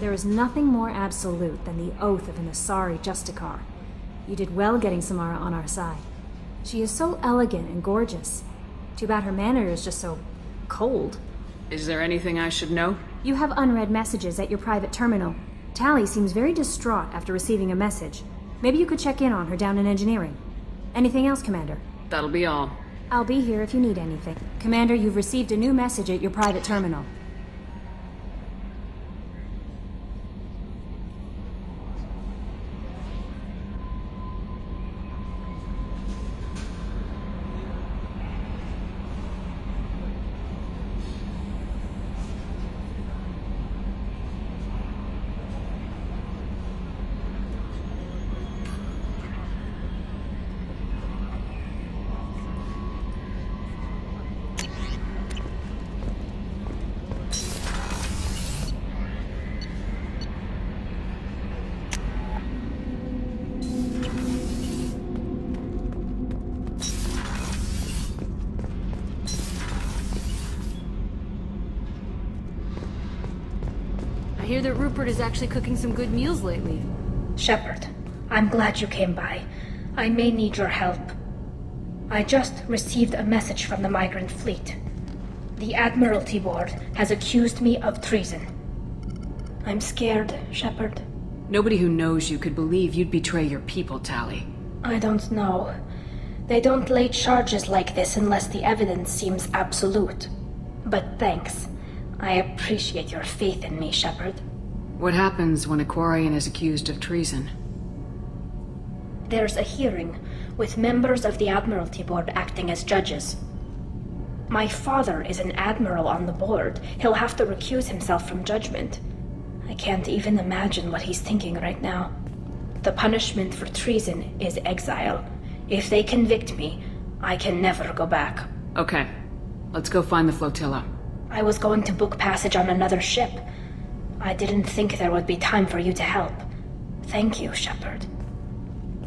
There is nothing more absolute than the oath of an Asari Justicar. You did well getting Samara on our side. She is so elegant and gorgeous. Too bad her manner is just so cold. Is there anything I should know? You have unread messages at your private terminal. Tali seems very distraught after receiving a message. Maybe you could check in on her down in engineering. Anything else, Commander? That'll be all. I'll be here if you need anything. Commander, you've received a new message at your private terminal. I hear that Rupert is actually cooking some good meals lately. Shepard, I'm glad you came by. I may need your help. I just received a message from the migrant fleet. The Admiralty Board has accused me of treason. I'm scared, Shepard. Nobody who knows you could believe you'd betray your people, Tali. I don't know. They don't lay charges like this unless the evidence seems absolute. But thanks. I appreciate your faith in me, Shepard. What happens when a Quarian is accused of treason? There's a hearing, with members of the Admiralty Board acting as judges. My father is an admiral on the board. He'll have to recuse himself from judgment. I can't even imagine what he's thinking right now. The punishment for treason is exile. If they convict me, I can never go back. Okay. Let's go find the flotilla. I was going to book passage on another ship. I didn't think there would be time for you to help. Thank you, Shepard.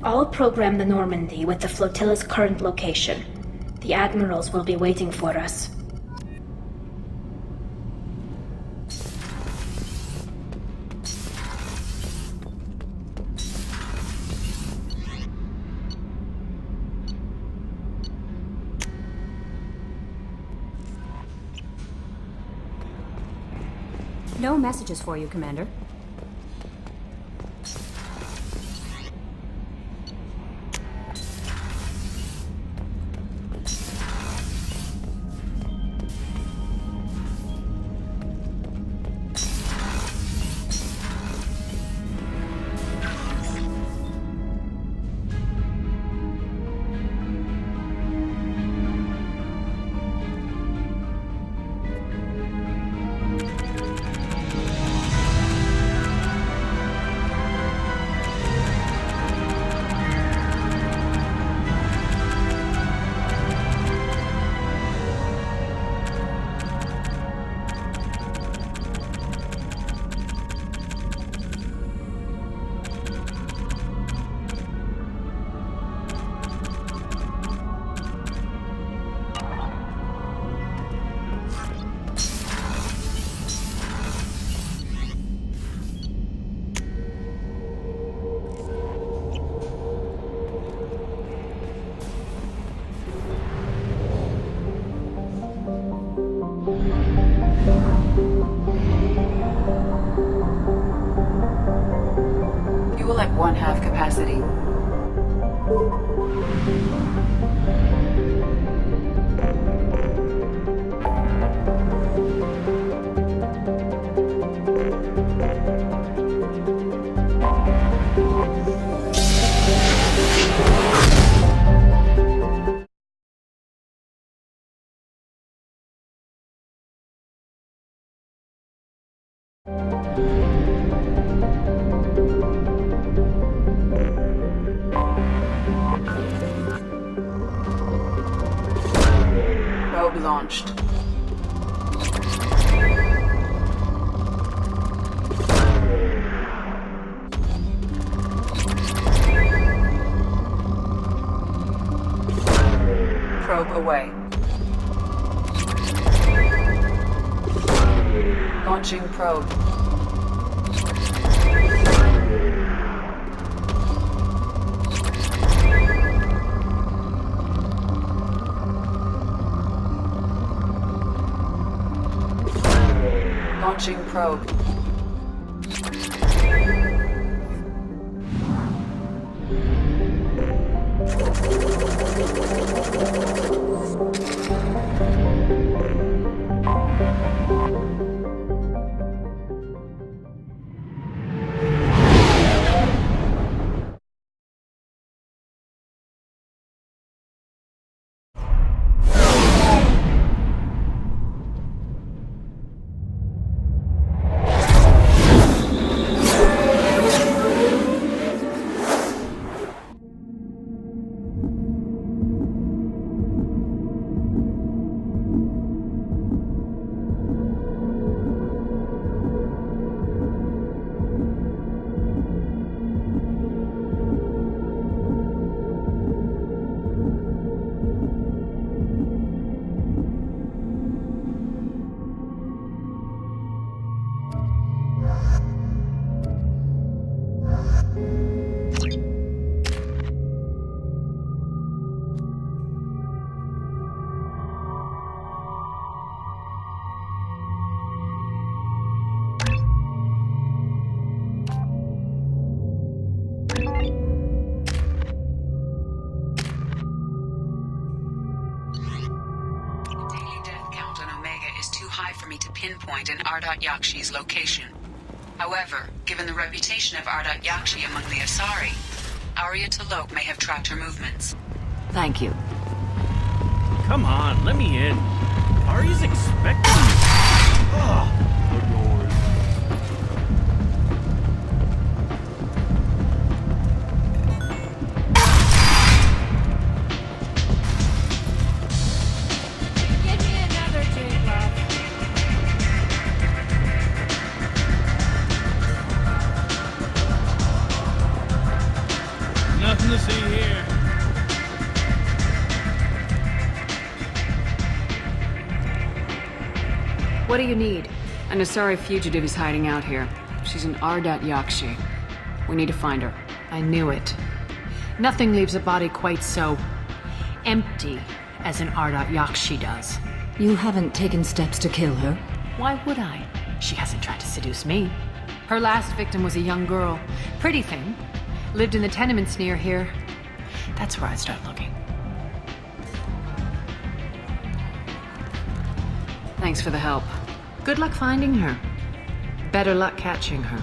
I'll program the Normandy with the flotilla's current location. The admirals will be waiting for us. No messages for you, Commander. At 1/2 capacity. Launched. Probe away. Launching probe. Launching probe. Pinpoint in R.Yakshi's location. However, given the reputation of R.Yakshi among the Asari, Arya T'Loak may have tracked her movements. Thank you. Come on, let me in. Arya's expecting me. Ugh. Nothing to see here. What do you need? An Asari fugitive is hiding out here. She's an R.Yakshi. We need to find her. I knew it. Nothing leaves a body quite so empty as an R.Yakshi does. You haven't taken steps to kill her? Why would I? She hasn't tried to seduce me. Her last victim was a young girl. Pretty thing. Lived in the tenements near here. That's where I'd start looking. Thanks for the help. Good luck finding her. Better luck catching her.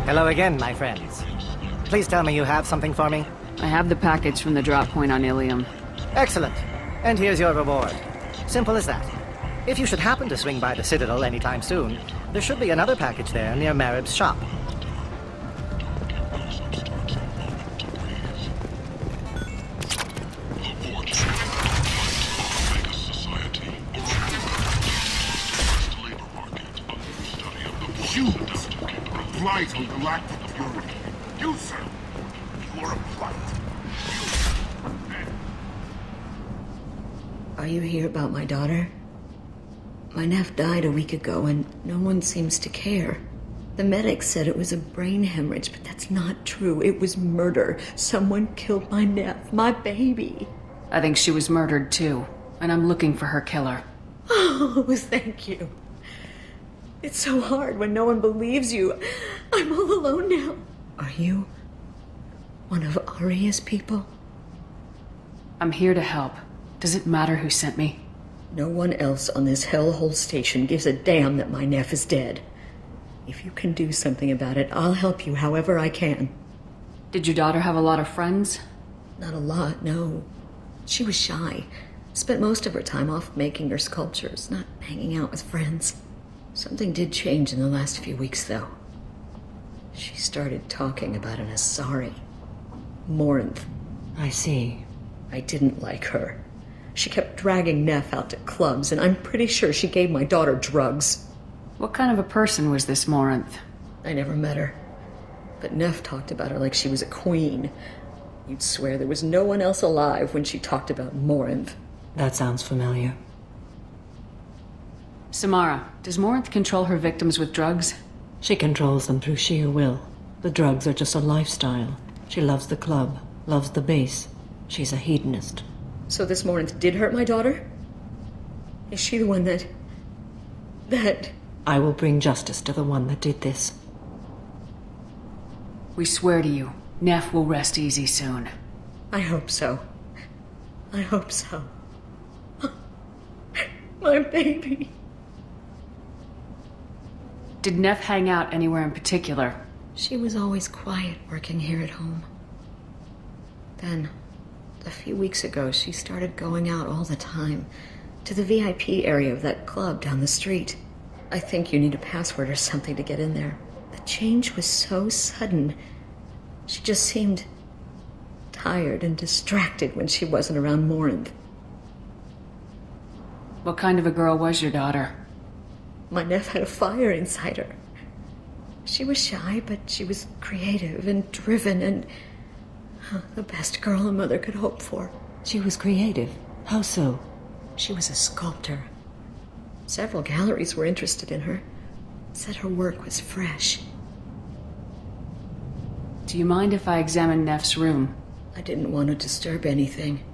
Hello again, my friends. Please tell me you have something for me. I have the package from the drop point on Ilium. Excellent. And here's your reward. Simple as that. If you should happen to swing by the Citadel anytime soon, there should be another package there near Marib's shop. Vital galactic fury. You, sir, you are a plight. Are you here about my daughter? My nephew died a week ago and no one seems to care. The medics said it was a brain hemorrhage, but that's not true. It was murder. Someone killed my nephew, my baby. I think she was murdered too, and I'm looking for her killer. Oh, thank you. It's so hard when no one believes you. I'm all alone now. Are you one of Arya's people? I'm here to help. Does it matter who sent me? No one else on this hellhole station gives a damn that my nephew is dead. If you can do something about it, I'll help you however I can. Did your daughter have a lot of friends? Not a lot, no. She was shy. Spent most of her time off making her sculptures, not hanging out with friends. Something did change in the last few weeks, though. She started talking about an Asari. Morinth. I see. I didn't like her. She kept dragging Neff out to clubs, and I'm pretty sure she gave my daughter drugs. What kind of a person was this Morinth? I never met her. But Neff talked about her like she was a queen. You'd swear there was no one else alive when she talked about Morinth. That sounds familiar. Samara, does Morinth control her victims with drugs? She controls them through sheer will. The drugs are just a lifestyle. She loves the club, loves the base. She's a hedonist. So this Morinth did hurt my daughter? Is she the one that... I will bring justice to the one that did this. We swear to you, Neff will rest easy soon. I hope so. I hope so. My baby. Did Neff hang out anywhere in particular? She was always quiet working here at home. Then, a few weeks ago, she started going out all the time to the VIP area of that club down the street. I think you need a password or something to get in there. The change was so sudden. She just seemed tired and distracted when she wasn't around Morinth. What kind of a girl was your daughter? My Neff had a fire inside her. She was shy, but she was creative and driven and the best girl a mother could hope for. She was creative. How so? She was a sculptor. Several galleries were interested in her. Said her work was fresh. Do you mind if I examine Neff's room? I didn't want to disturb anything.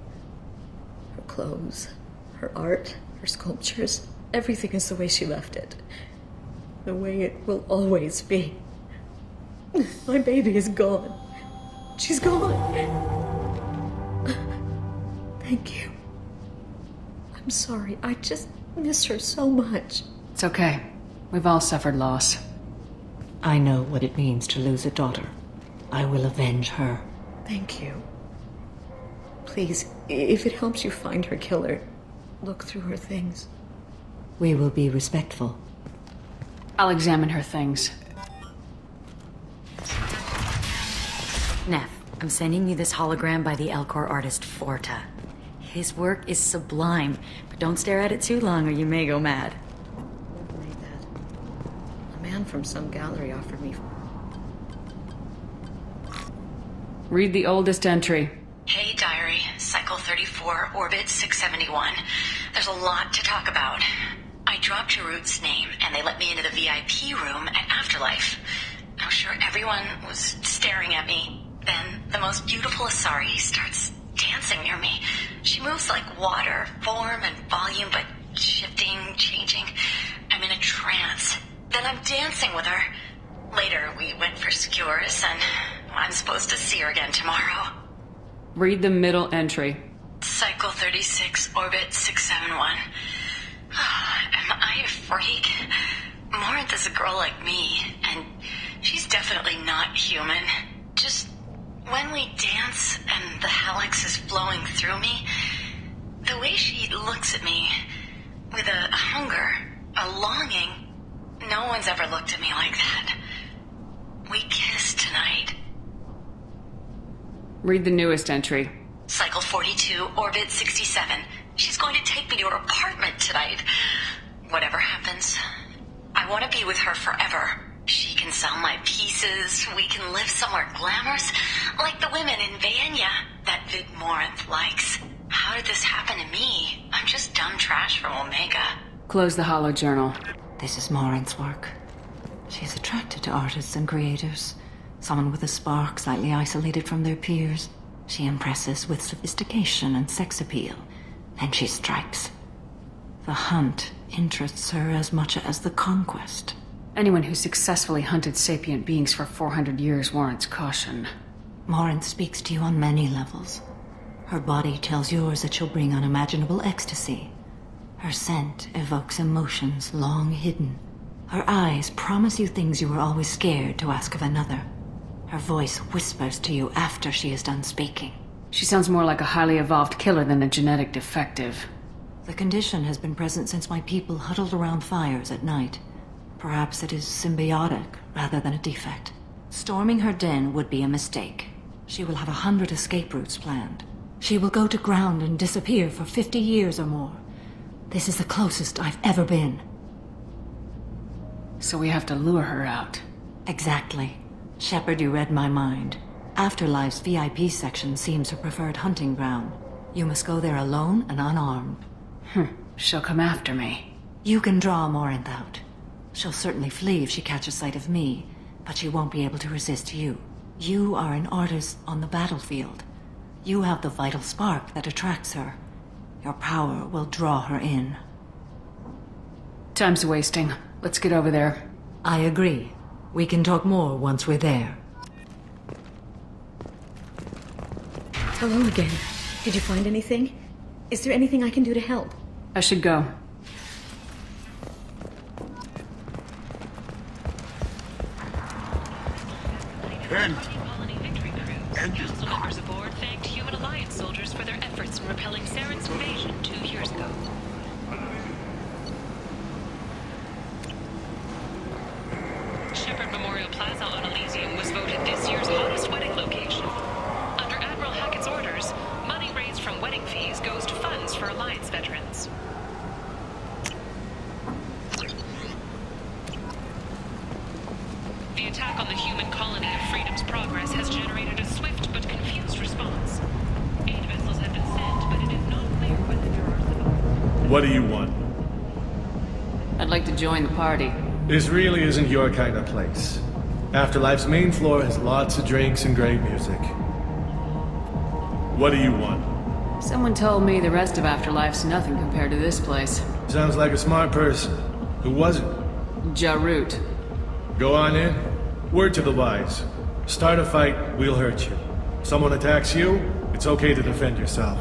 Her clothes, her art, her sculptures, everything is the way she left it. The way it will always be. My baby is gone. She's gone. Thank you. I'm sorry. I just miss her so much. It's okay. We've all suffered loss. I know what it means to lose a daughter. I will avenge her. Thank you. Please, if it helps you find her killer, look through her things. We will be respectful. I'll examine her things. Neff, I'm sending you this hologram by the Elcor artist Forta. His work is sublime, but don't stare at it too long or you may go mad. Who made that? A man from some gallery offered me... Read the oldest entry. Hey, Diary. Cycle 34, Orbit 671. There's a lot to talk about. I dropped your root's name, and they let me into the VIP room at Afterlife. I'm sure everyone was staring at me. Then the most beautiful Asari starts dancing near me. She moves like water, form and volume, but shifting, changing. I'm in a trance. Then I'm dancing with her. Later, we went for skewers, and I'm supposed to see her again tomorrow. Read the middle entry. Cycle 36, Orbit 671. Am I a freak? Morinth is a girl like me, and she's definitely not human. Just when we dance and the helix is flowing through me, the way she looks at me with a hunger, a longing, no one's ever looked at me like that. We kissed tonight. Read the newest entry. Cycle 42, Orbit 67. She's going to take me to her apartment tonight. Whatever happens, I want to be with her forever. She can sell my pieces. We can live somewhere glamorous, like the women in Vanya that Vid Morinth likes. How did this happen to me? I'm just dumb trash from Omega. Close the holo journal. This is Morinth's work. She's attracted to artists and creators. Someone with a spark, slightly isolated from their peers. She impresses with sophistication and sex appeal. Then she strikes. The hunt interests her as much as the conquest. Anyone who successfully hunted sapient beings for 400 years warrants caution. Morinth speaks to you on many levels. Her body tells yours that she'll bring unimaginable ecstasy. Her scent evokes emotions long hidden. Her eyes promise you things you were always scared to ask of another. Her voice whispers to you after she is done speaking. She sounds more like a highly evolved killer than a genetic defective. The condition has been present since my people huddled around fires at night. Perhaps it is symbiotic rather than a defect. Storming her den would be a mistake. She will have 100 escape routes planned. She will go to ground and disappear for 50 years or more. This is the closest I've ever been. So we have to lure her out. Exactly. Shepard, you read my mind. Afterlife's VIP section seems her preferred hunting ground. You must go there alone and unarmed. She'll come after me. You can draw Morinth out. She'll certainly flee if she catches sight of me, but she won't be able to resist you. You are an artist on the battlefield. You have the vital spark that attracts her. Your power will draw her in. Time's wasting. Let's get over there. I agree. We can talk more once we're there. Hello again. Did you find anything? Is there anything I can do to help? I should go. Ben! Council members aboard thanked Human Alliance soldiers for their efforts in repelling Saren's invasion 2 years ago. Shepard Memorial Plaza on Elysium was voted this year's hottest wedding location. Under Admiral Hackett's orders, money raised from wedding fees goes to funds for Alliance veterans. The attack on the human colony of Freedom's Progress has generated a swift but confused response. 8 vessels have been sent, but it is not clear whether there are civilians. What do you want? I'd like to join the party. This really isn't your kind of place. Afterlife's main floor has lots of drinks and great music. What do you want? Someone told me the rest of Afterlife's nothing compared to this place. Sounds like a smart person. Who was it? Jarut. Go on in. Word to the wise. Start a fight, we'll hurt you. Someone attacks you, it's okay to defend yourself.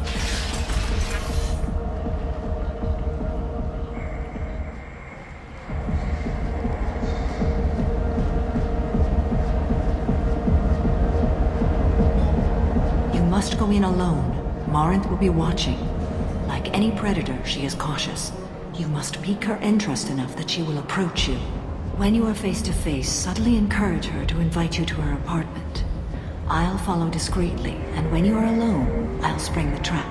You must go in alone. Morinth will be watching. Like any predator, she is cautious. You must pique her interest enough that she will approach you. When you are face to face, subtly encourage her to invite you to her apartment. I'll follow discreetly, and when you are alone, I'll spring the trap.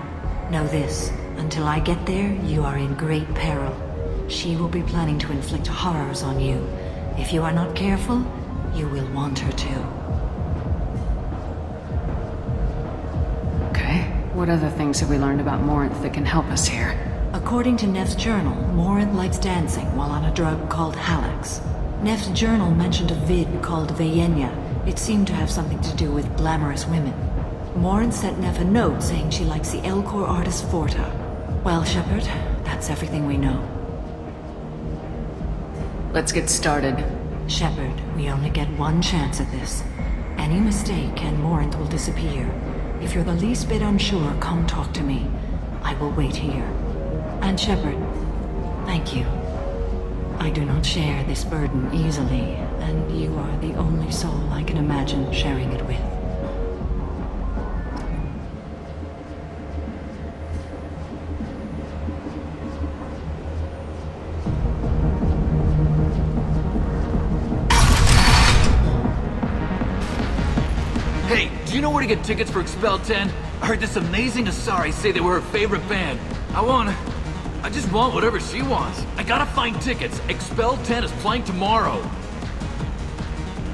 Know this, until I get there, you are in great peril. She will be planning to inflict horrors on you. If you are not careful, you will want her to. Okay, what other things have we learned about Morinth that can help us here? According to Neff's journal, Morinth likes dancing while on a drug called Halax. Neff's journal mentioned a vid called Vayenya. It seemed to have something to do with glamorous women. Morinth sent Neff a note saying she likes the Elcor artist Forta. Well, Shepard, that's everything we know. Let's get started. Shepard, we only get one chance at this. Any mistake and Morinth will disappear. If you're the least bit unsure, come talk to me. I will wait here. And Shepard, thank you. I do not share this burden easily, and you are the only soul I can imagine sharing it with. Hey, do you know where to get tickets for Expel 10? I heard this amazing Asari say they were her favorite band. I just want whatever she wants. I gotta find tickets. Expel 10 is playing tomorrow.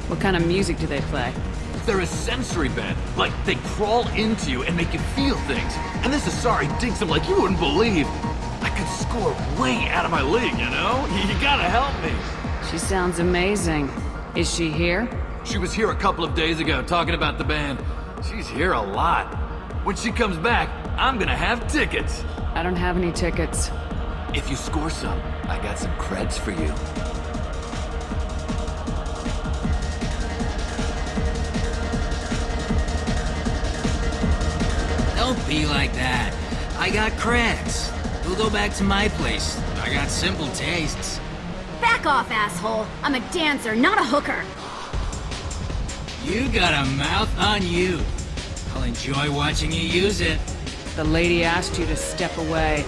What kind of music do they play? They're a sensory band. Like, they crawl into you and make you feel things. And this Asari digs them like you wouldn't believe. I could score way out of my league, you know? You gotta help me. She sounds amazing. Is she here? She was here a couple of days ago talking about the band. She's here a lot. When she comes back, I'm gonna have tickets. I don't have any tickets. If you score some, I got some creds for you. Don't be like that. I got creds. You'll go back to my place. I got simple tastes. Back off, asshole. I'm a dancer, not a hooker. You got a mouth on you. I'll enjoy watching you use it. The lady asked you to step away.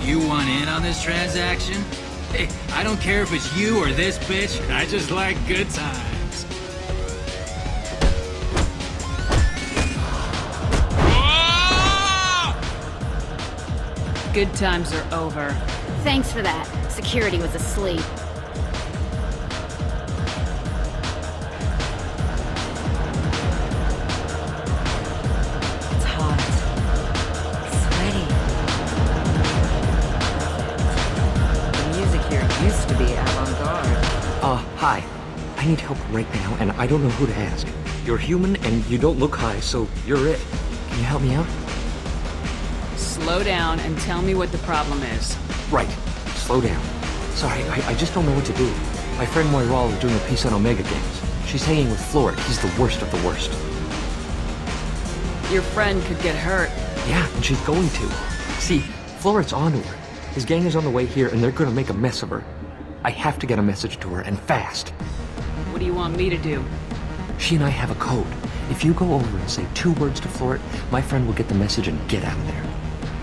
You want in on this transaction? Hey, I don't care if it's you or this bitch. I just like good times. good times are over. Thanks for that. Security was asleep. It's hot. Sweaty. The music here used to be avant-garde. Hi. I need help right now, and I don't know who to ask. You're human, and you don't look high, so you're it. Can you help me out? Slow down and tell me what the problem is. Right. Slow down. Sorry, I just don't know what to do. My friend Moiral is doing a piece on Omega Games. She's hanging with Florid. He's the worst of the worst. Your friend could get hurt. Yeah, and she's going to. See, Florid's onto her. His gang is on the way here, and they're gonna make a mess of her. I have to get a message to her, and fast. What do you want me to do? She and I have a code. If you go over and say 2 words to Florid, my friend will get the message and get out of there.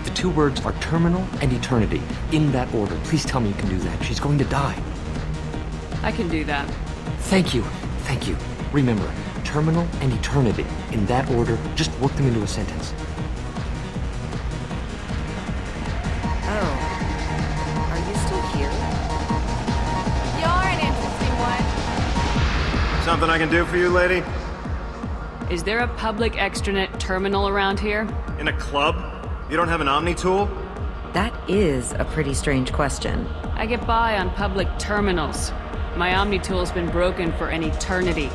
The 2 words are terminal and eternity. In that order. Please tell me you can do that. She's going to die. I can do that. Thank you. Thank you. Remember, terminal and eternity. In that order, just work them into a sentence. Oh. Are you still here? You're an interesting one. Something I can do for you, lady? Is there a public extranet terminal around here? In a club? You don't have an Omni tool? That is a pretty strange question. I get by on public terminals. My Omni tool's been broken for an eternity.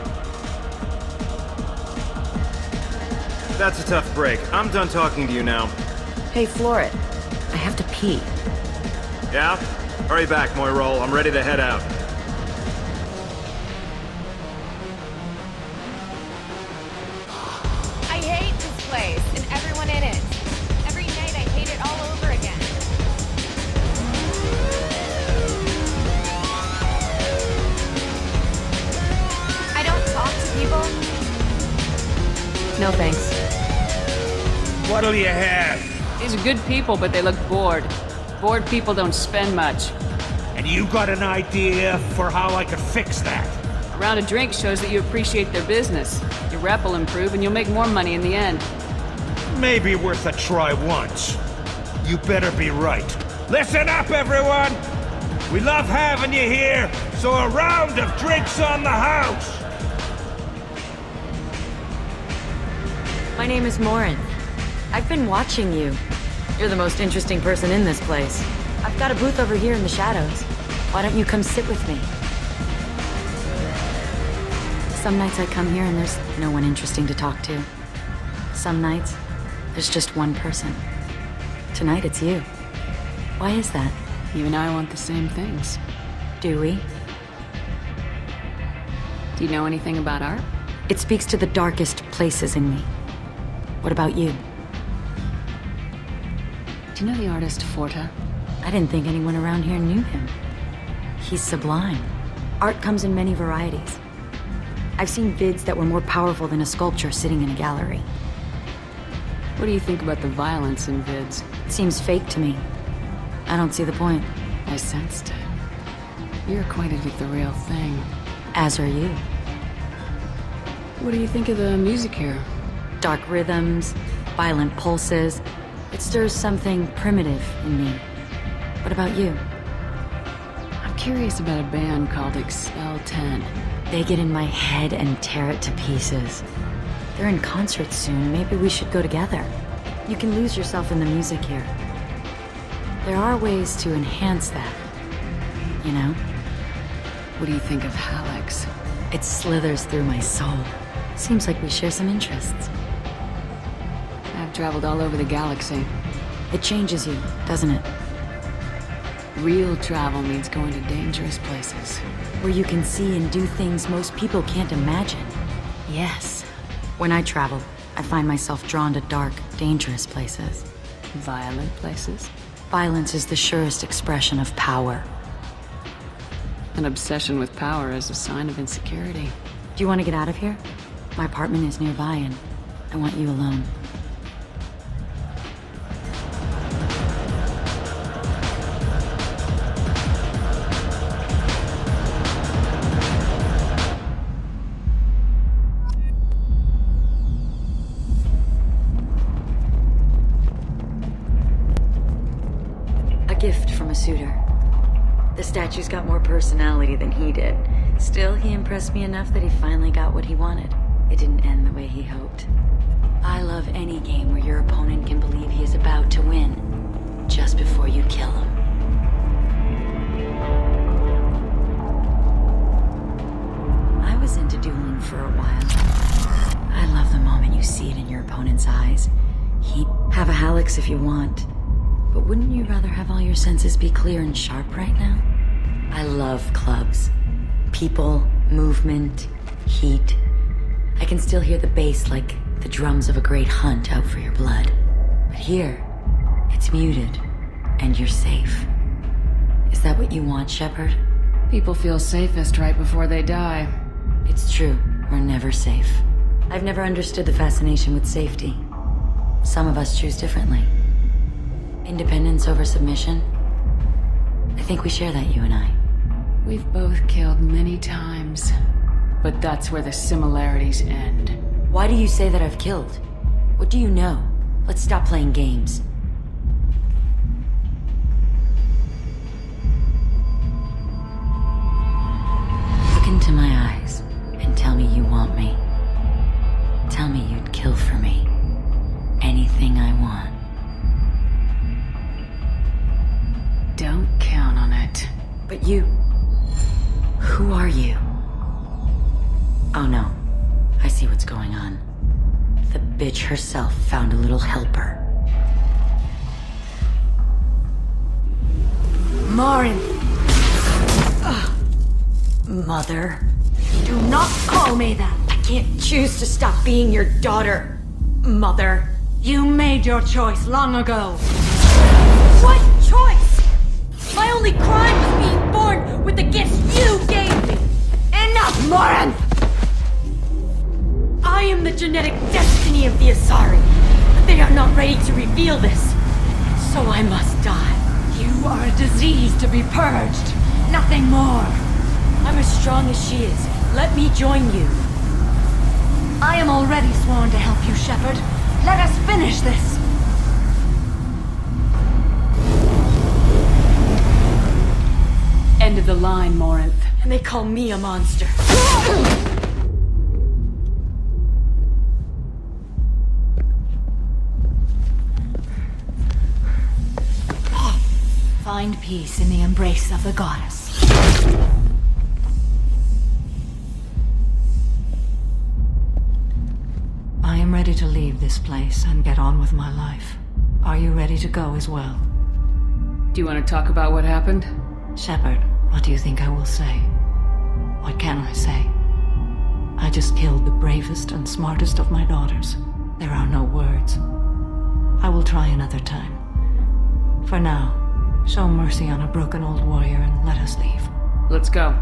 That's a tough break. I'm done talking to you now. Hey, Florid. I have to pee. Yeah? Hurry back, Moiral. I'm ready to head out. I hate this place and everyone in it. Every night I hate it all over again. I don't talk to people. No thanks. What'll you have? These are good people, but they look bored. Bored people don't spend much. And you got an idea for how I could fix that? A round of drinks shows that you appreciate their business. Your rep will improve and you'll make more money in the end. Maybe worth a try once. You better be right. Listen up, everyone! We love having you here, so a round of drinks on the house! My name is Morin. I've been watching you. You're the most interesting person in this place. I've got a booth over here in the shadows. Why don't you come sit with me? Some nights I come here and there's no one interesting to talk to. Some nights, there's just one person. Tonight it's you. Why is that? You and I want the same things. Do we? Do you know anything about art? It speaks to the darkest places in me. What about you? Do you know the artist Forta? I didn't think anyone around here knew him. He's sublime. Art comes in many varieties. I've seen vids that were more powerful than a sculpture sitting in a gallery. What do you think about the violence in vids? It seems fake to me. I don't see the point. I sensed it. You're acquainted with the real thing. As are you. What do you think of the music here? Dark rhythms, violent pulses. It stirs something primitive in me. What about you? I'm curious about a band called Expel 10. They get in my head and tear it to pieces. They're in concert soon. Maybe we should go together. You can lose yourself in the music here. There are ways to enhance that. You know? What do you think of Hallex? It slithers through my soul. Seems like we share some interests. I've traveled all over the galaxy. It changes you, doesn't it? Real travel means going to dangerous places. Where you can see and do things most people can't imagine. Yes. When I travel, I find myself drawn to dark, dangerous places. Violent places? Violence is the surest expression of power. An obsession with power is a sign of insecurity. Do you want to get out of here? My apartment is nearby and I want you alone. gift from a suitor. The statue's got more personality than he did. Still, he impressed me enough that he finally got what he wanted. It didn't end the way he hoped. I love any game where your opponent can believe he is about to win, just before you kill him. I was into dueling for a while. I love the moment you see it in your opponent's eyes. Have a Hallex if you want, but wouldn't you rather have all your senses be clear and sharp right now? I love clubs. People, movement, heat. I can still hear the bass like the drums of a great hunt out for your blood. But here, it's muted, and you're safe. Is that what you want, Shepard? People feel safest right before they die. It's true, we're never safe. I've never understood the fascination with safety. Some of us choose differently. Independence over submission? I think we share that, you and I. We've both killed many times, but that's where the similarities end. Why do you say that I've killed? What do you know? Let's stop playing games. Look into my eyes and tell me you want me. Tell me you'd kill for me. Anything I want. Don't count on it. But you... Who are you? Oh no. I see what's going on. The bitch herself found a little helper. Marin! Mother. Do not call me that! I can't choose to stop being your daughter. Mother. You made your choice long ago. What choice? My only crime was being born with the gifts you gave me. Enough, Morin! I am the genetic destiny of the Asari, but they are not ready to reveal this. So I must die. You are a disease to be purged. Nothing more. I'm as strong as she is. Let me join you. I am already sworn to help you, Shepard. Let us finish this! End of the line, Morinth. And they call me a monster. Find peace in the embrace of the goddess. I am ready to leave this place and get on with my life. Are you ready to go as well? Do you want to talk about what happened? Shepard, what do you think I will say? What can I say? I just killed the bravest and smartest of my daughters. There are no words. I will try another time. For now, show mercy on a broken old warrior and let us leave. Let's go.